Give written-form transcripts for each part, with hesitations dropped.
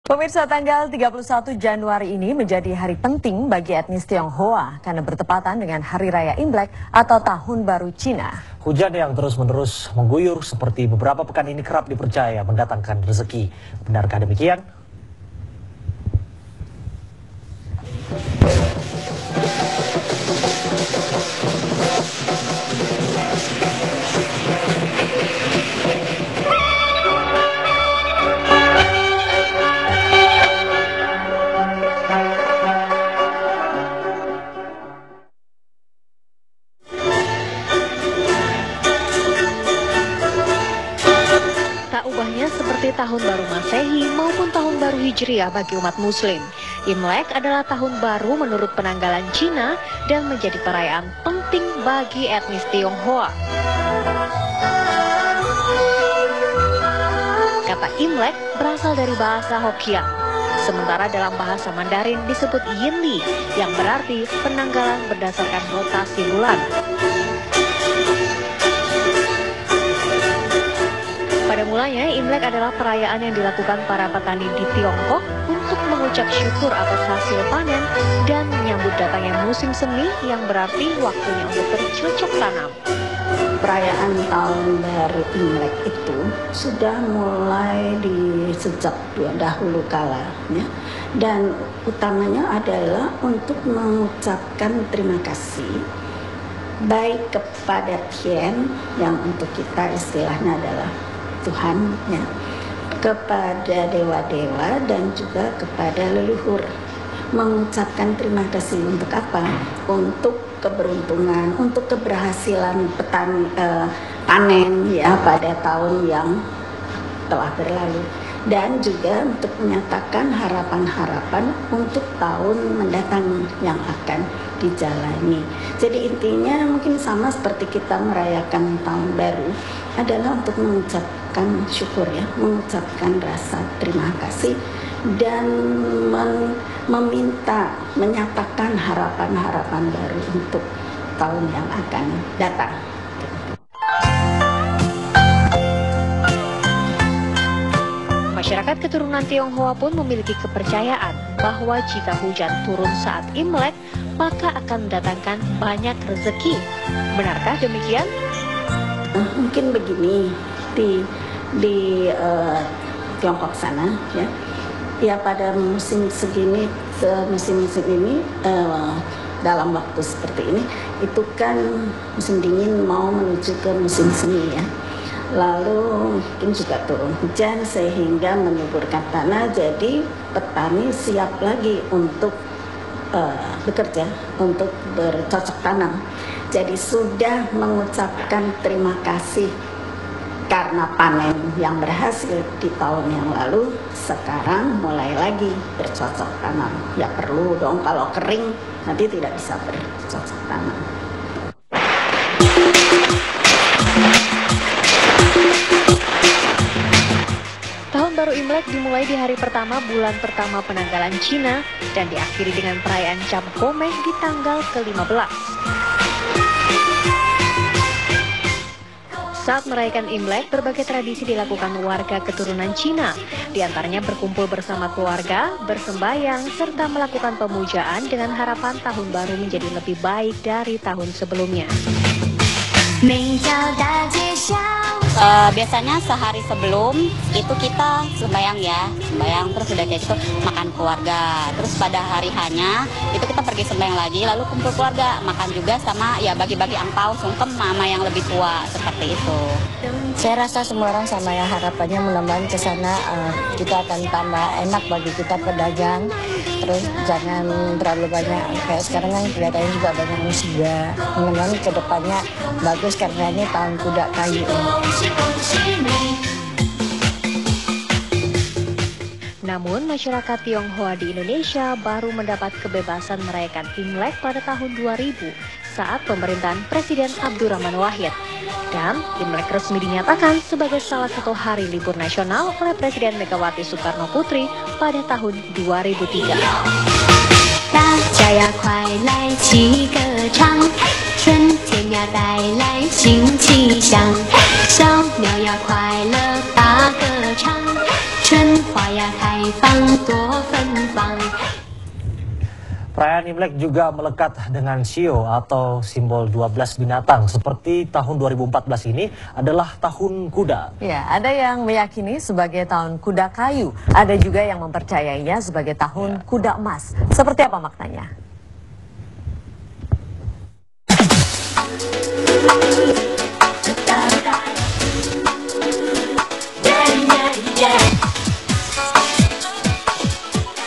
Pemirsa, tanggal 31 Januari ini menjadi hari penting bagi etnis Tionghoa karena bertepatan dengan Hari Raya Imlek atau Tahun Baru Cina. Hujan yang terus-menerus mengguyur seperti beberapa pekan ini kerap dipercaya mendatangkan rezeki. Benarkah demikian? Tak ubahnya seperti Tahun Baru Masehi maupun Tahun Baru Hijriah bagi umat Muslim. Imlek adalah tahun baru menurut penanggalan Cina dan menjadi perayaan penting bagi etnis Tionghoa. Kata Imlek berasal dari bahasa Hokkien, sementara dalam bahasa Mandarin disebut Yinli yang berarti penanggalan berdasarkan rotasi bulan. Pada mulanya, Imlek adalah perayaan yang dilakukan para petani di Tiongkok untuk mengucap syukur atas hasil panen dan menyambut datangnya musim semi yang berarti waktunya untuk bercocok tanam. Perayaan Tahun Baru Imlek itu sudah mulai di sejak dahulu kala, ya. Dan utamanya adalah untuk mengucapkan terima kasih baik kepada Tian yang untuk kita istilahnya adalah Tuhan, ya, kepada dewa-dewa dan juga kepada leluhur. Mengucapkan terima kasih untuk apa? Untuk keberuntungan, untuk keberhasilan petani panen ya pada tahun yang telah berlalu, dan juga untuk menyatakan harapan-harapan untuk tahun mendatang yang akan dijalani. Jadi intinya mungkin sama seperti kita merayakan tahun baru adalah untuk mengucapkan syukur, ya, mengucapkan rasa terima kasih dan menyatakan harapan-harapan baru untuk tahun yang akan datang. Masyarakat keturunan Tionghoa pun memiliki kepercayaan bahwa jika hujan turun saat Imlek, maka akan mendatangkan banyak rezeki. Benarkah demikian? Mungkin begini, di Tiongkok sana, ya. Ya, pada musim segini, musim-musim ini, dalam waktu seperti ini, itu kan musim dingin mau menuju ke musim semi, ya. Lalu mungkin juga turun hujan sehingga menyuburkan tanah, jadi petani siap lagi untuk bekerja, untuk bercocok tanam. Jadi sudah mengucapkan terima kasih karena panen yang berhasil di tahun yang lalu, sekarang mulai lagi bercocok tanam. Ya perlu dong, kalau kering nanti tidak bisa bercocok tanam. Tahun Baru Imlek dimulai di hari pertama bulan pertama penanggalan Cina dan diakhiri dengan perayaan Cap Gomeh di tanggal ke-15. Saat merayakan Imlek, berbagai tradisi dilakukan warga keturunan Cina. Di antaranya berkumpul bersama keluarga, bersembayang, serta melakukan pemujaan dengan harapan tahun baru menjadi lebih baik dari tahun sebelumnya. Biasanya sehari sebelum itu kita sembayang, ya, sembayang, terus udah kayak gitu makan keluarga, terus pada hari hanya itu kita pergi sembayang lagi, lalu kumpul keluarga makan juga sama, ya, bagi-bagi angpau sungkem sama yang lebih tua, seperti itu. Saya rasa semua orang sama ya, harapannya mudah-mudahan ke sana kita akan tambah enak bagi kita pedagang, terus jangan terlalu banyak kayak sekarang kan kelihatannya juga banyak musibah. Mudah-mudahan ke depannya bagus karena ini tahun kuda kayu. Namun, masyarakat Tionghoa di Indonesia baru mendapat kebebasan merayakan Imlek pada tahun 2000 saat pemerintahan Presiden Abdurrahman Wahid. Dan Imlek resmi dinyatakan sebagai salah satu hari libur nasional oleh Presiden Megawati Soekarno Putri pada tahun 2003. 大家呀，快来齐歌唱，春天呀带来新气象，小鸟呀快乐大歌唱。春花呀开放多芬芳。 Perayaan Imlek juga melekat dengan shio atau simbol 12 binatang. Seperti tahun 2014 ini adalah tahun kuda. Ya, ada yang meyakini sebagai tahun kuda kayu. Ada juga yang mempercayainya sebagai tahun kuda emas. Seperti apa maknanya?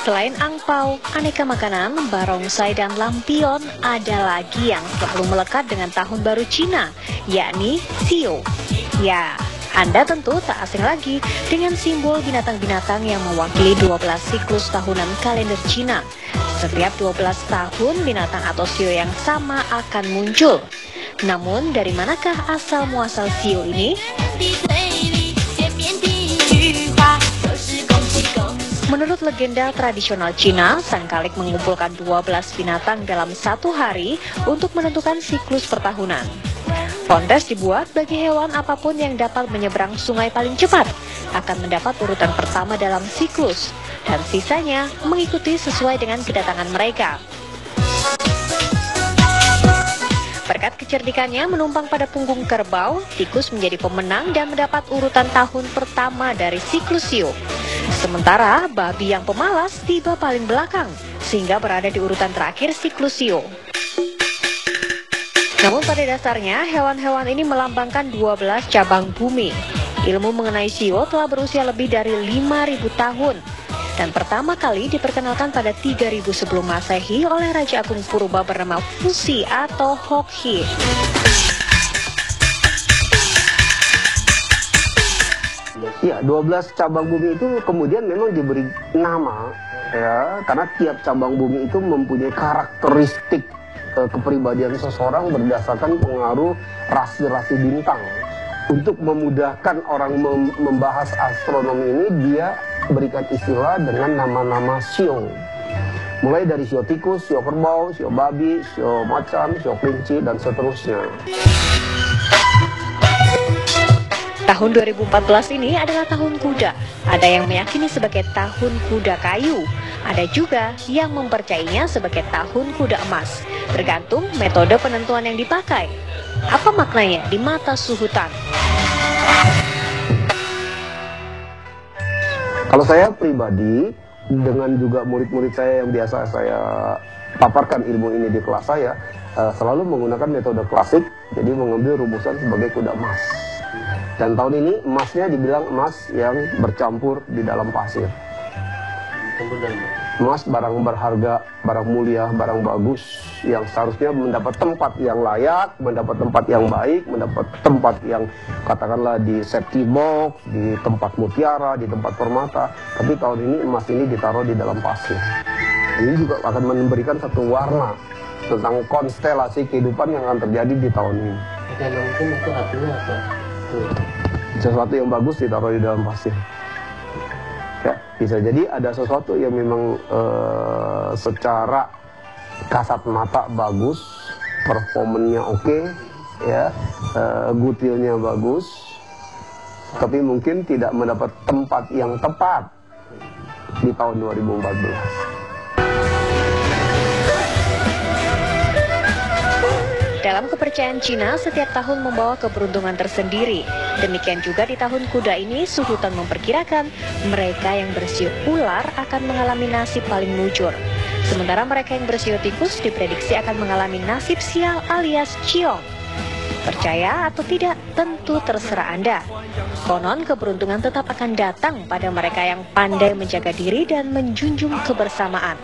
Selain angpau, aneka makanan, barongsai, dan lampion, ada lagi yang selalu melekat dengan tahun baru Cina, yakni shio. Ya, Anda tentu tak asing lagi dengan simbol binatang-binatang yang mewakili 12 siklus tahunan kalender Cina. Setiap 12 tahun, binatang atau shio yang sama akan muncul. Namun, dari manakah asal-muasal shio ini? Menurut legenda tradisional Cina, sang Kalik mengumpulkan 12 binatang dalam satu hari untuk menentukan siklus pertahunan. Kontes dibuat bagi hewan apapun yang dapat menyeberang sungai paling cepat akan mendapat urutan pertama dalam siklus, dan sisanya mengikuti sesuai dengan kedatangan mereka. Berkat kecerdikannya menumpang pada punggung kerbau, tikus menjadi pemenang dan mendapat urutan tahun pertama dari siklus shio. Sementara babi yang pemalas tiba paling belakang, sehingga berada di urutan terakhir siklus shio. Namun pada dasarnya, hewan-hewan ini melambangkan 12 cabang bumi. Ilmu mengenai shio telah berusia lebih dari 5.000 tahun. Dan pertama kali diperkenalkan pada 3000 sebelum Masehi oleh Raja Agung Purba bernama Fuxi atau Hokhi. Ya, 12 cabang bumi itu kemudian memang diberi nama, ya, karena tiap cabang bumi itu mempunyai karakteristik kepribadian seseorang berdasarkan pengaruh rasi-rasi bintang. Untuk memudahkan orang membahas astronomi ini, dia berikan istilah dengan nama-nama shio. Mulai dari shio tikus, shio kerbau, shio babi, shio macan, shio kelinci, dan seterusnya. Tahun 2014 ini adalah tahun kuda. Ada yang meyakini sebagai tahun kuda kayu. Ada juga yang mempercayainya sebagai tahun kuda emas. Tergantung metode penentuan yang dipakai. Apa maknanya di mata Suhutan? Kalau saya pribadi, dengan juga murid-murid saya yang biasa saya paparkan ilmu ini di kelas saya, selalu menggunakan metode klasik, jadi mengambil rumusan sebagai kuda emas. Dan tahun ini emasnya dibilang emas yang bercampur di dalam pasir. Emas barang berharga, barang mulia, barang bagus, yang seharusnya mendapat tempat yang layak, mendapat tempat yang baik, mendapat tempat yang katakanlah di safety box, di tempat mutiara, di tempat permata. Tapi tahun ini emas ini ditaruh di dalam pasir. Ini juga akan memberikan satu warna tentang konstelasi kehidupan yang akan terjadi di tahun ini. Dan mungkin itu artinya apa? Sesuatu yang bagus ditaruh di dalam pasir. Ya, bisa jadi ada sesuatu yang memang secara kasat mata bagus, performanya oke, ya, gutilnya bagus, tapi mungkin tidak mendapat tempat yang tepat di tahun 2014. Dalam kepercayaan Cina, setiap tahun membawa keberuntungan tersendiri. Demikian juga di tahun kuda ini, Suhutan memperkirakan mereka yang bersio ular akan mengalami nasib paling mujur. Sementara mereka yang bersio tikus diprediksi akan mengalami nasib sial alias ciong. Percaya atau tidak, tentu terserah Anda. Konon keberuntungan tetap akan datang pada mereka yang pandai menjaga diri dan menjunjung kebersamaan.